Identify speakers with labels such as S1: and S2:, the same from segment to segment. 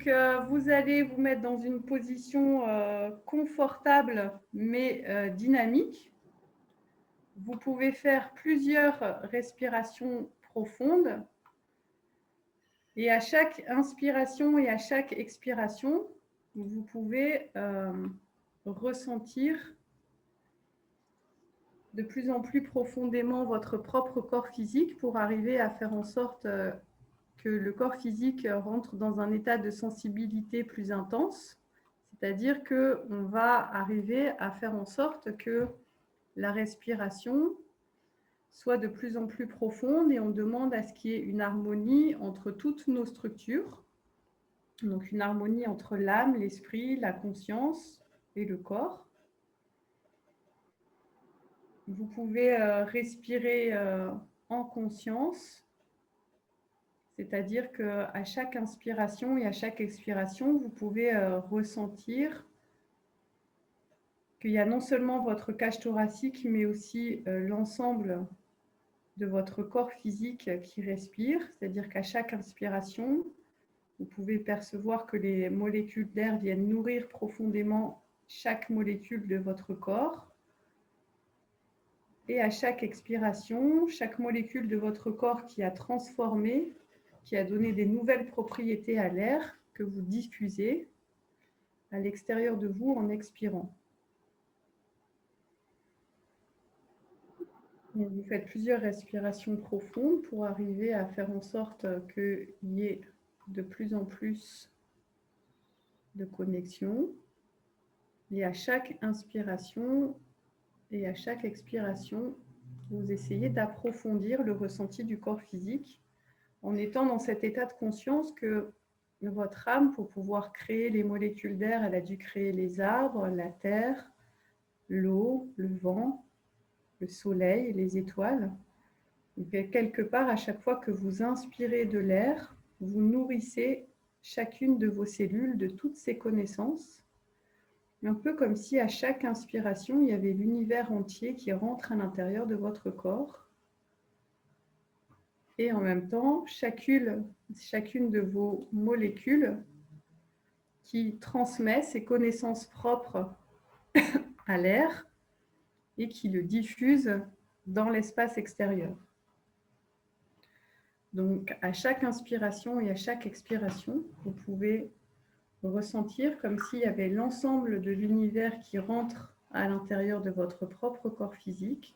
S1: Donc, vous allez vous mettre dans une position confortable mais dynamique. Vous pouvez faire plusieurs respirations profondes. Et à chaque inspiration et à chaque expiration, vous pouvez ressentir de plus en plus profondément votre propre corps physique pour arriver à faire en sorte que le corps physique rentre dans un état de sensibilité plus intense. C'est-à-dire qu'on va arriver à faire en sorte que la respiration soit de plus en plus profonde et on demande à ce qu'il y ait une harmonie entre toutes nos structures. Donc une harmonie entre l'âme, l'esprit, la conscience et le corps. Vous pouvez respirer en conscience, c'est-à-dire qu'à chaque inspiration et à chaque expiration, vous pouvez ressentir qu'il y a non seulement votre cage thoracique, mais aussi l'ensemble de votre corps physique qui respire, c'est-à-dire qu'à chaque inspiration, vous pouvez percevoir que les molécules d'air viennent nourrir profondément chaque molécule de votre corps. Et à chaque expiration, chaque molécule de votre corps qui a transformé, qui a donné des nouvelles propriétés à l'air que vous diffusez à l'extérieur de vous en expirant. Et vous faites plusieurs respirations profondes pour arriver à faire en sorte qu'il y ait de plus en plus de connexion. Et à chaque inspiration et à chaque expiration, vous essayez d'approfondir le ressenti du corps physique en étant dans cet état de conscience que votre âme, pour pouvoir créer les molécules d'air, elle a dû créer les arbres, la terre, l'eau, le vent, le soleil, les étoiles. Donc, quelque part, à chaque fois que vous inspirez de l'air, vous nourrissez chacune de vos cellules de toutes ces connaissances. Un peu comme si à chaque inspiration, il y avait l'univers entier qui rentre à l'intérieur de votre corps. Et en même temps, chacune de vos molécules qui transmet ses connaissances propres à l'air et qui le diffuse dans l'espace extérieur. Donc, à chaque inspiration et à chaque expiration, vous pouvez ressentir comme s'il y avait l'ensemble de l'univers qui rentre à l'intérieur de votre propre corps physique.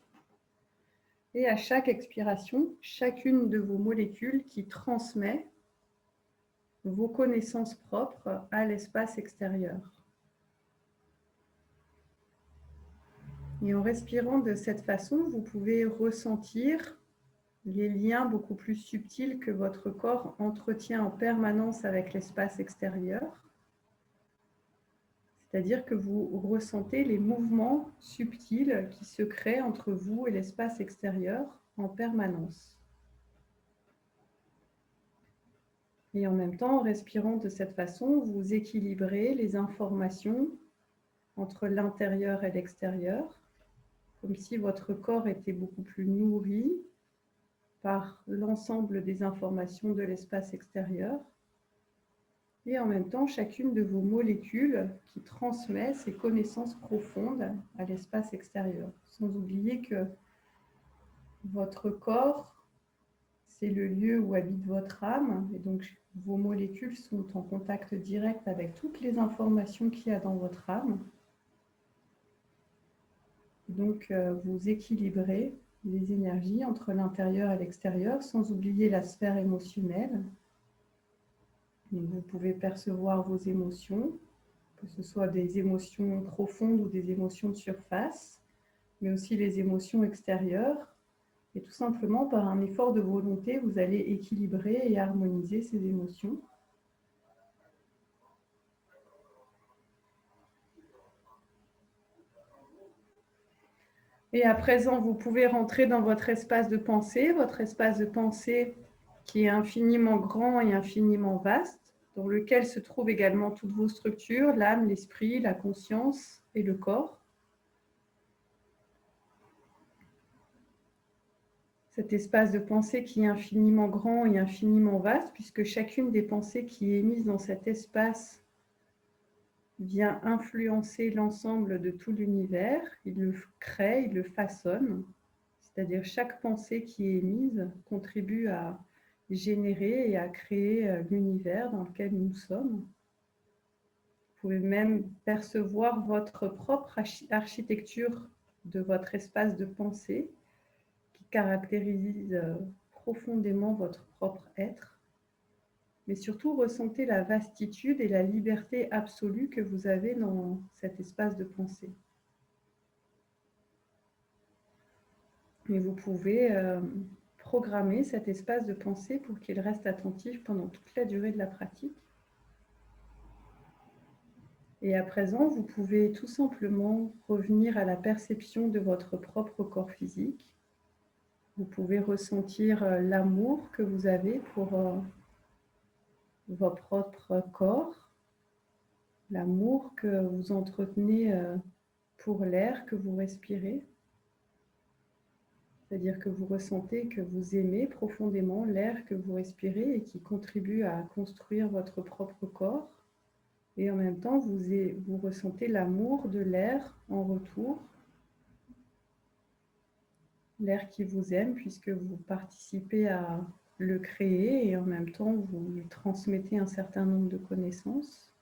S1: Et à chaque expiration, chacune de vos molécules qui transmet vos connaissances propres à l'espace extérieur. Et en respirant de cette façon, vous pouvez ressentir les liens beaucoup plus subtils que votre corps entretient en permanence avec l'espace extérieur. C'est-à-dire que vous ressentez les mouvements subtils qui se créent entre vous et l'espace extérieur en permanence. Et en même temps, en respirant de cette façon, vous équilibrez les informations entre l'intérieur et l'extérieur, comme si votre corps était beaucoup plus nourri par l'ensemble des informations de l'espace extérieur. Et en même temps, chacune de vos molécules qui transmet ses connaissances profondes à l'espace extérieur. Sans oublier que votre corps, c'est le lieu où habite votre âme. Et donc, vos molécules sont en contact direct avec toutes les informations qu'il y a dans votre âme. Donc, vous équilibrez les énergies entre l'intérieur et l'extérieur, sans oublier la sphère émotionnelle. Donc, vous pouvez percevoir vos émotions, que ce soit des émotions profondes ou des émotions de surface, mais aussi les émotions extérieures. Et tout simplement, par un effort de volonté, vous allez équilibrer et harmoniser ces émotions. Et à présent, vous pouvez rentrer dans votre espace de pensée qui est infiniment grand et infiniment vaste, dans lequel se trouvent également toutes vos structures, l'âme, l'esprit, la conscience et le corps. cet espace de pensée qui est infiniment grand et infiniment vaste, puisque chacune des pensées qui est émise dans cet espace vient influencer l'ensemble de tout l'univers, il le crée, il le façonne, c'est-à-dire chaque pensée qui est émise contribue à générer et à créer l'univers dans lequel nous sommes. Vous pouvez même percevoir votre propre architecture de votre espace de pensée qui caractérise profondément votre propre être. Mais surtout, ressentez la vastitude et la liberté absolue que vous avez dans cet espace de pensée. Et vous pouvez programmer cet espace de pensée pour qu'il reste attentif pendant toute la durée de la pratique. Et à présent, vous pouvez tout simplement revenir à la perception de votre propre corps physique. Vous pouvez ressentir l'amour que vous avez pour votre propre corps, l'amour que vous entretenez pour l'air que vous respirez. C'est-à-dire que vous ressentez que vous aimez profondément l'air que vous respirez et qui contribue à construire votre propre corps. Et en même temps, vous ressentez l'amour de l'air en retour. L'air qui vous aime puisque vous participez à le créer et en même temps, vous lui transmettez un certain nombre de connaissances.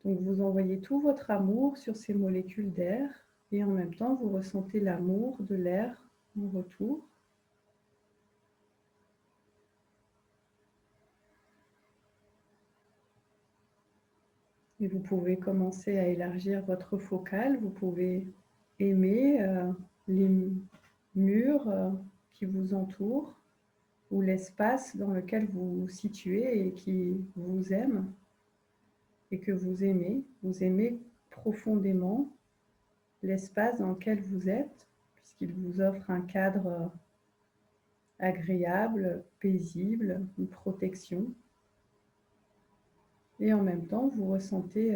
S1: Donc, vous envoyez tout votre amour sur ces molécules d'air et en même temps, vous ressentez l'amour de l'air en retour. Et vous pouvez commencer à élargir votre focale. Vous pouvez aimer les murs qui vous entourent ou l'espace dans lequel vous vous situez et qui vous aime et que vous aimez. Vous aimez profondément l'espace dans lequel vous êtes puisqu'il vous offre un cadre agréable, paisible, une protection. Et en même temps, vous ressentez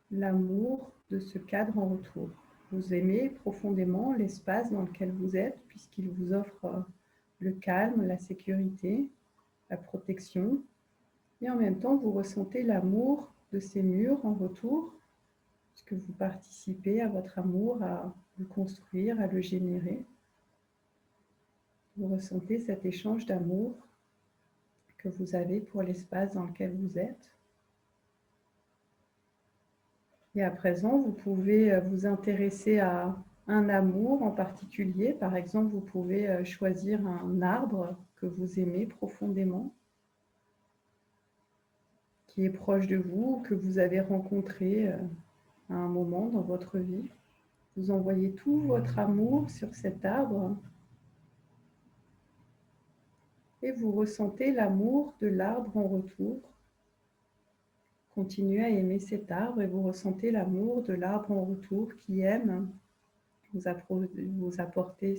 S1: l'amour de ce cadre en retour. Vous aimez profondément l'espace dans lequel vous êtes puisqu'il vous offre le calme, la sécurité, la protection. Et en même temps, vous ressentez l'amour de ces murs en retour puisque vous participez à votre amour, à le construire, à le générer. Vous ressentez cet échange d'amour que vous avez pour l'espace dans lequel vous êtes. Et à présent, vous pouvez vous intéresser à un amour en particulier. Par exemple, vous pouvez choisir un arbre que vous aimez profondément, qui est proche de vous, que vous avez rencontré à un moment dans votre vie. Vous envoyez tout votre amour sur cet arbre et vous ressentez l'amour de l'arbre en retour. Continuez à aimer cet arbre et vous ressentez l'amour de l'arbre en retour qui aime vous apporter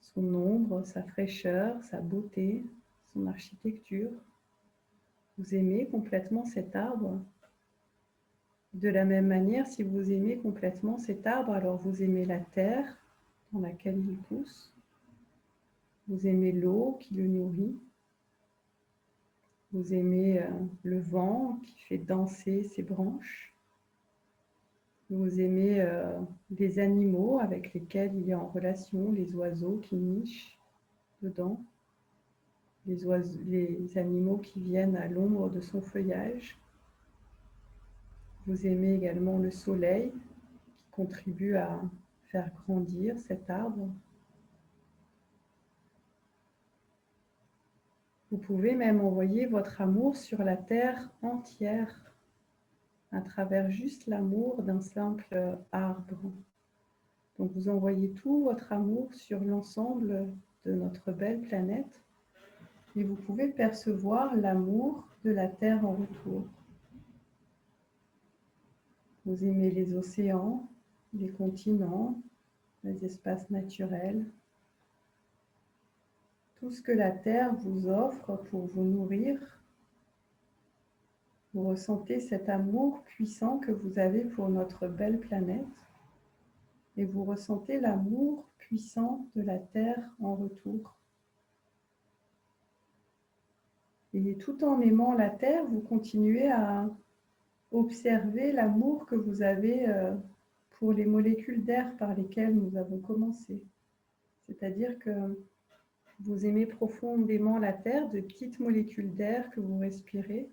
S1: son ombre, sa fraîcheur, sa beauté, son architecture. Vous aimez complètement cet arbre. De la même manière, si vous aimez complètement cet arbre, alors vous aimez la terre dans laquelle il pousse. Vous aimez l'eau qui le nourrit. Vous aimez le vent qui fait danser ses branches. Vous aimez les animaux avec lesquels il est en relation, les oiseaux qui nichent dedans, les animaux qui viennent à l'ombre de son feuillage. Vous aimez également le soleil qui contribue à faire grandir cet arbre. Vous pouvez même envoyer votre amour sur la terre entière à travers juste l'amour d'un simple arbre. Donc vous envoyez tout votre amour sur l'ensemble de notre belle planète et vous pouvez percevoir l'amour de la terre en retour. Vous aimez les océans, les continents, les espaces naturels, tout ce que la terre vous offre pour vous nourrir. Vous ressentez cet amour puissant que vous avez pour notre belle planète. Et vous ressentez l'amour puissant de la terre en retour. Et tout en aimant la terre, vous continuez à observer l'amour que vous avez pour les molécules d'air par lesquelles nous avons commencé. C'est-à-dire que vous aimez profondément la terre, de petites molécules d'air que vous respirez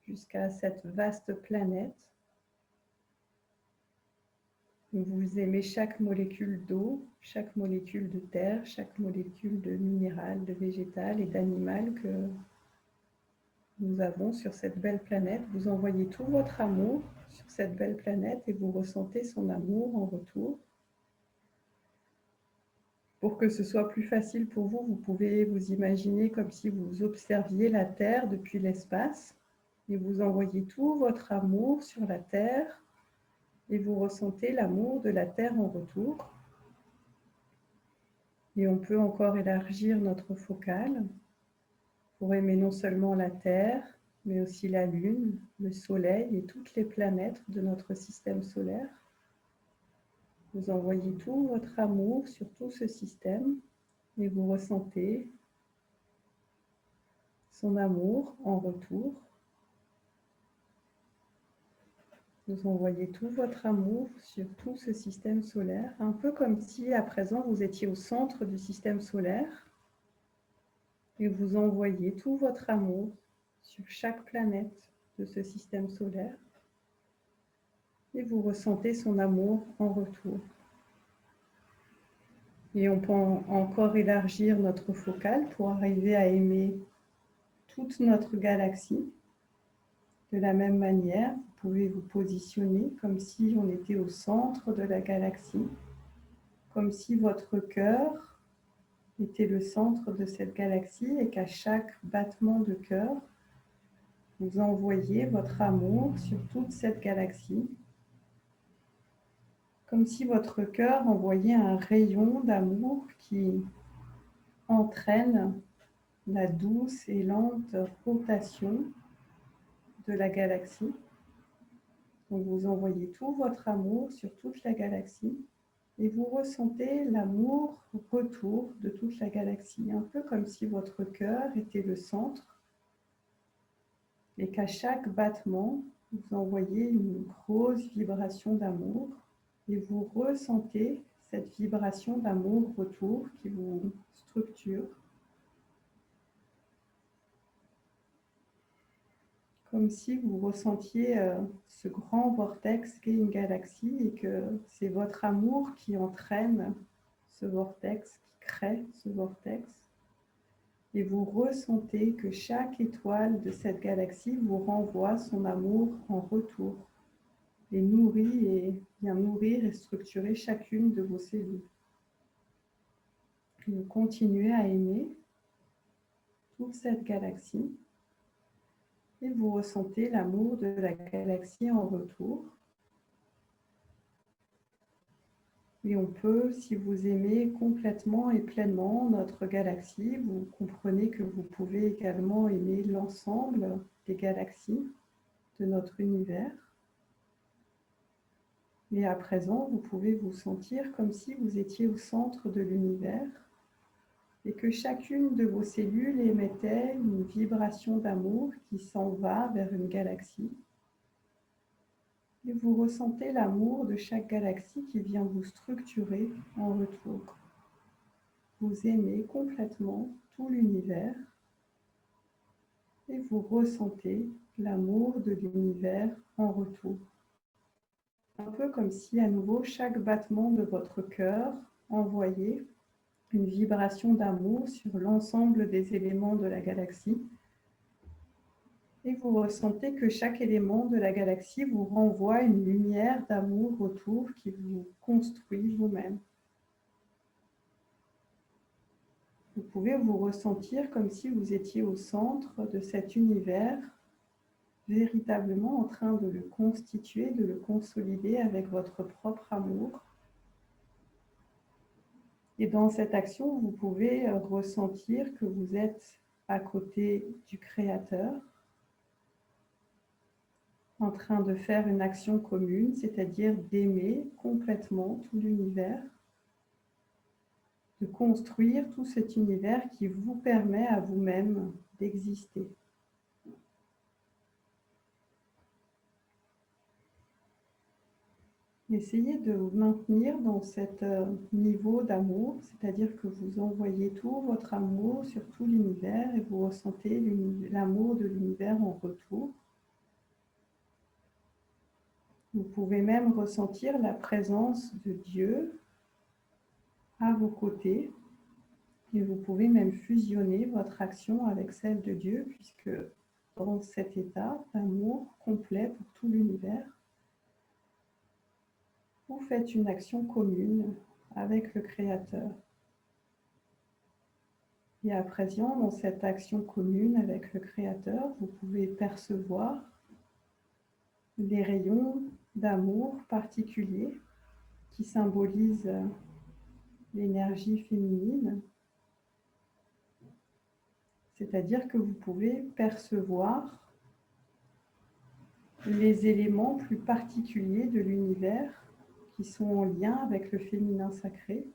S1: jusqu'à cette vaste planète. Vous aimez chaque molécule d'eau, chaque molécule de terre, chaque molécule de minéral, de végétal et d'animal que nous avons sur cette belle planète. Vous envoyez tout votre amour sur cette belle planète et vous ressentez son amour en retour. Pour que ce soit plus facile pour vous, vous pouvez vous imaginer comme si vous observiez la Terre depuis l'espace et vous envoyez tout votre amour sur la Terre et vous ressentez l'amour de la Terre en retour. Et on peut encore élargir notre focale pour aimer non seulement la Terre, mais aussi la Lune, le Soleil et toutes les planètes de notre système solaire. Vous envoyez tout votre amour sur tout ce système et vous ressentez son amour en retour. Vous envoyez tout votre amour sur tout ce système solaire, un peu comme si à présent vous étiez au centre du système solaire et vous envoyez tout votre amour sur chaque planète de ce système solaire et vous ressentez son amour en retour. Et on peut encore élargir notre focale pour arriver à aimer toute notre galaxie. De la même manière, vous pouvez vous positionner comme si on était au centre de la galaxie, comme si votre cœur était le centre de cette galaxie et qu'à chaque battement de cœur, vous envoyez votre amour sur toute cette galaxie, comme si votre cœur envoyait un rayon d'amour qui entraîne la douce et lente rotation de la galaxie. Donc vous envoyez tout votre amour sur toute la galaxie et vous ressentez l'amour retour de toute la galaxie, un peu comme si votre cœur était le centre et qu'à chaque battement, vous envoyez une grosse vibration d'amour et vous ressentez cette vibration d'amour retour qui vous structure. Comme si vous ressentiez ce grand vortex qu'est une galaxie et que c'est votre amour qui entraîne ce vortex, qui crée ce vortex. Et vous ressentez que chaque étoile de cette galaxie vous renvoie son amour en retour et nourrit et vient nourrir et structurer chacune de vos cellules. Et vous continuez à aimer toute cette galaxie. Et vous ressentez l'amour de la galaxie en retour. Et on peut, si vous aimez complètement et pleinement notre galaxie, vous comprenez que vous pouvez également aimer l'ensemble des galaxies de notre univers. Et à présent, vous pouvez vous sentir comme si vous étiez au centre de l'univers et que chacune de vos cellules émettait une vibration d'amour qui s'en va vers une galaxie. Et vous ressentez l'amour de chaque galaxie qui vient vous structurer en retour. Vous aimez complètement tout l'univers et vous ressentez l'amour de l'univers en retour. Un peu comme si à nouveau chaque battement de votre cœur envoyait une vibration d'amour sur l'ensemble des éléments de la galaxie. Et vous ressentez que chaque élément de la galaxie vous renvoie une lumière d'amour autour qui vous construit vous-même. Vous pouvez vous ressentir comme si vous étiez au centre de cet univers, véritablement en train de le constituer, de le consolider avec votre propre amour. Et dans cette action, vous pouvez ressentir que vous êtes à côté du Créateur, en train de faire une action commune, c'est-à-dire d'aimer complètement tout l'univers, de construire tout cet univers qui vous permet à vous-même d'exister. Essayez de vous maintenir dans cet niveau d'amour, c'est-à-dire que vous envoyez tout votre amour sur tout l'univers et vous ressentez l'amour de l'univers en retour. Vous pouvez même ressentir la présence de Dieu à vos côtés et vous pouvez même fusionner votre action avec celle de Dieu puisque dans cet état d'amour complet pour tout l'univers, vous faites une action commune avec le Créateur. Et à présent, dans cette action commune avec le Créateur, vous pouvez percevoir des rayons d'amour particuliers qui symbolisent l'énergie féminine. C'est-à-dire que vous pouvez percevoir les éléments plus particuliers de l'univers qui sont en lien avec le féminin sacré.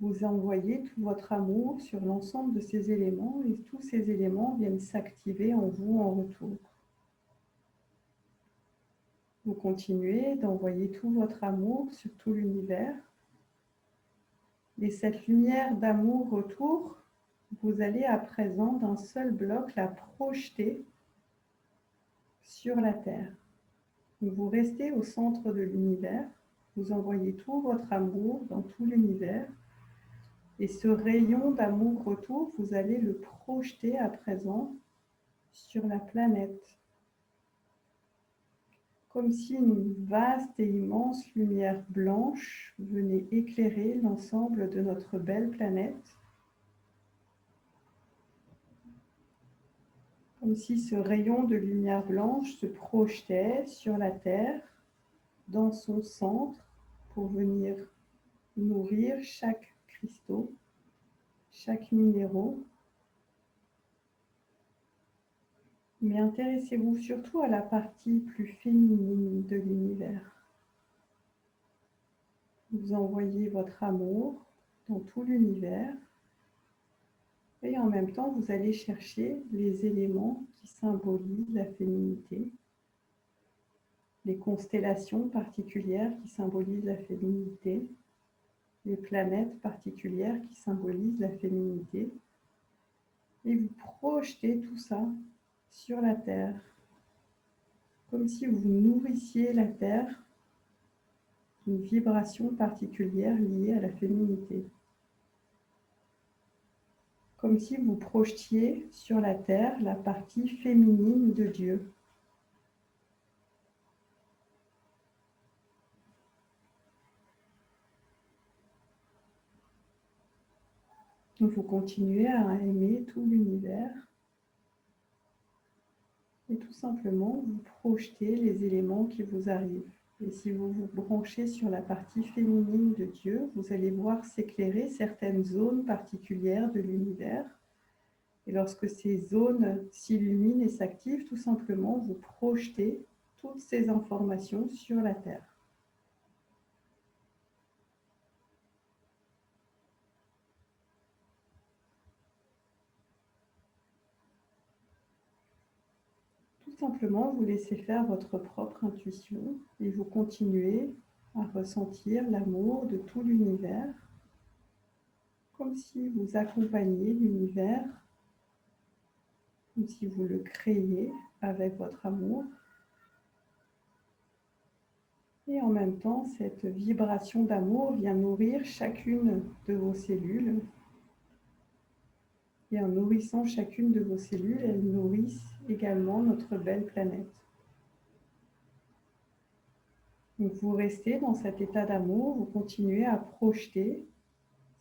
S1: Vous envoyez tout votre amour sur l'ensemble de ces éléments et tous ces éléments viennent s'activer en vous en retour. Vous continuez d'envoyer tout votre amour sur tout l'univers. Et cette lumière d'amour retour, vous allez à présent d'un seul bloc la projeter sur la Terre. Vous restez au centre de l'univers, vous envoyez tout votre amour dans tout l'univers. Et ce rayon d'amour retour, vous allez le projeter à présent sur la planète. Comme si une vaste et immense lumière blanche venait éclairer l'ensemble de notre belle planète. Comme si ce rayon de lumière blanche se projetait sur la Terre, dans son centre, pour venir nourrir chaque cristaux, chaque minéraux. Mais intéressez-vous surtout à la partie plus féminine de l'univers. Vous envoyez votre amour dans tout l'univers et en même temps, vous allez chercher les éléments qui symbolisent la féminité, les constellations particulières qui symbolisent la féminité, les planètes particulières qui symbolisent la féminité, et vous projetez tout ça sur la Terre, comme si vous nourrissiez la Terre d'une vibration particulière liée à la féminité. Comme si vous projetiez sur la Terre la partie féminine de Dieu. Donc vous continuez à aimer tout l'univers et tout simplement vous projetez les éléments qui vous arrivent. Et si vous vous branchez sur la partie féminine de Dieu, vous allez voir s'éclairer certaines zones particulières de l'univers. Et lorsque ces zones s'illuminent et s'activent, tout simplement, vous projetez toutes ces informations sur la Terre. Tout simplement, vous laissez faire votre propre intuition et vous continuez à ressentir l'amour de tout l'univers, comme si vous accompagniez l'univers, comme si vous le créiez avec votre amour. Et en même temps, cette vibration d'amour vient nourrir chacune de vos cellules. Et en nourrissant chacune de vos cellules, elles nourrissent également notre belle planète. Donc vous restez dans cet état d'amour, vous continuez à projeter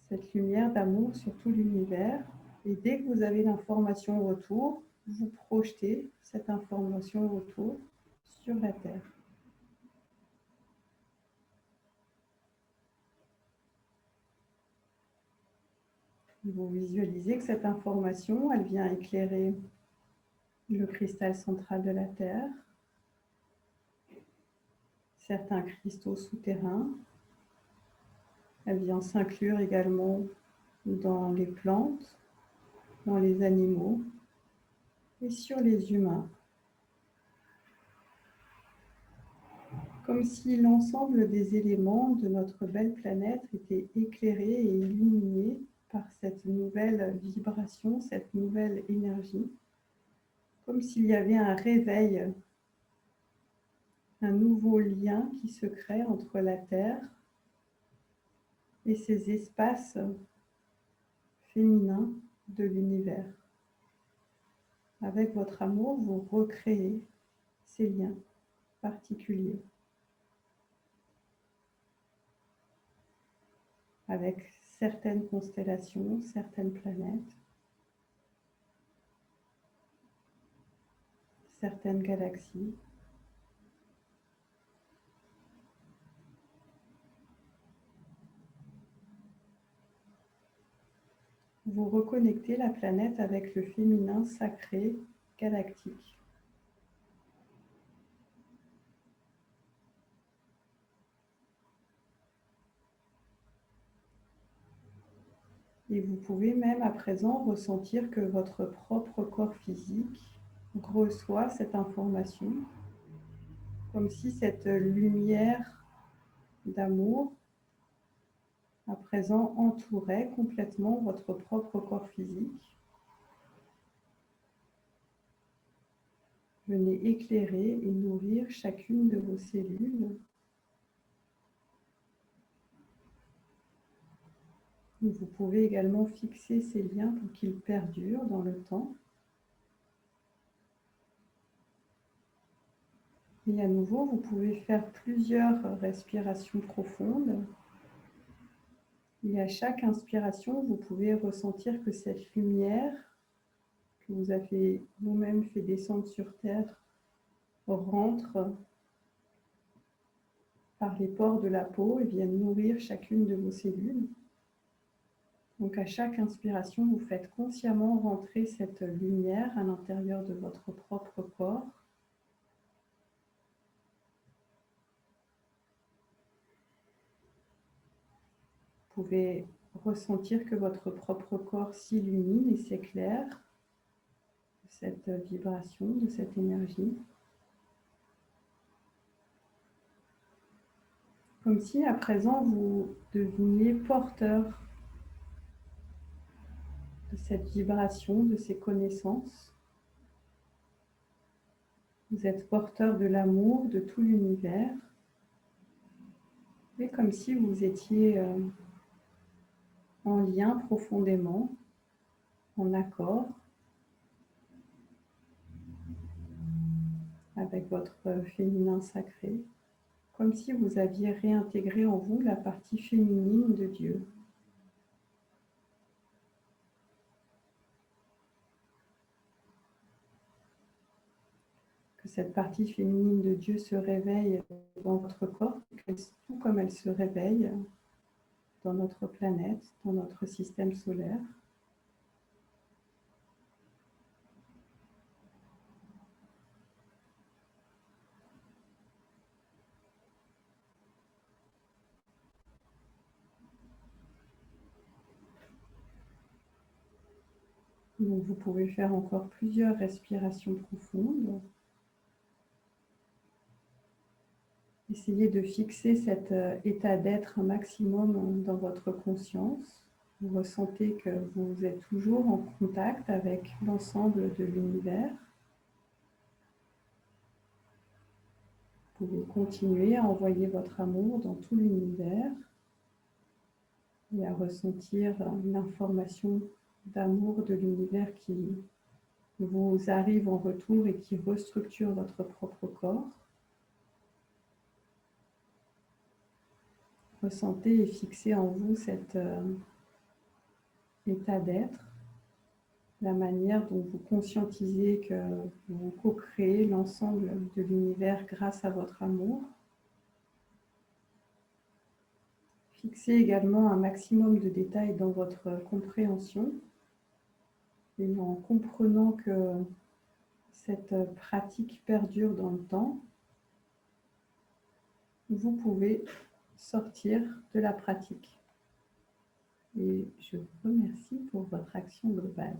S1: cette lumière d'amour sur tout l'univers. Et dès que vous avez l'information en retour, vous projetez cette information en retour sur la Terre. Vous visualisez que cette information, elle vient éclairer le cristal central de la Terre. certains cristaux souterrains. Elle vient s'inclure également dans les plantes, dans les animaux et sur les humains. Comme si l'ensemble des éléments de notre belle planète étaient éclairés et illuminés par cette nouvelle vibration, cette nouvelle énergie. Comme s'il y avait un réveil, un nouveau lien qui se crée entre la Terre et ces espaces féminins de l'univers. Avec votre amour, vous recréez ces liens particuliers. Avec certaines constellations, certaines planètes, certaines galaxies. Vous reconnectez la planète avec le féminin sacré galactique. Et vous pouvez même à présent ressentir que votre propre corps physique reçoit cette information, comme si cette lumière d'amour à présent entourait complètement votre propre corps physique. Venez éclairer et nourrir chacune de vos cellules. Vous pouvez également fixer ces liens pour qu'ils perdurent dans le temps. Et à nouveau, vous pouvez faire plusieurs respirations profondes. Et à chaque inspiration, vous pouvez ressentir que cette lumière que vous avez vous-même fait descendre sur Terre rentre par les pores de la peau et vient nourrir chacune de vos cellules. Donc à chaque inspiration, vous faites consciemment rentrer cette lumière à l'intérieur de votre propre corps. Vous pouvez ressentir que votre propre corps s'illumine et s'éclaire de cette vibration, de cette énergie. Comme si à présent vous deveniez porteur de cette vibration, de ces connaissances. Vous êtes porteur de l'amour de tout l'univers. Et comme si vous étiez en lien profondément, en accord avec votre féminin sacré, comme si vous aviez réintégré en vous la partie féminine de Dieu. Que cette partie féminine de Dieu se réveille dans votre corps, tout comme elle se réveille dans notre planète, dans notre système solaire. Donc vous pouvez faire encore plusieurs respirations profondes. Essayez de fixer cet état d'être un maximum dans votre conscience. Vous ressentez que vous êtes toujours en contact avec l'ensemble de l'univers. Vous pouvez continuer à envoyer votre amour dans tout l'univers et à ressentir l'information d'amour de l'univers qui vous arrive en retour et qui restructure votre propre corps. Ressentez et fixez en vous cet état d'être, la manière dont vous conscientisez que vous co-créez l'ensemble de l'univers grâce à votre amour. Fixez également un maximum de détails dans votre compréhension et en comprenant que cette pratique perdure dans le temps, vous pouvez sortir de la pratique. Et je vous remercie pour votre action globale.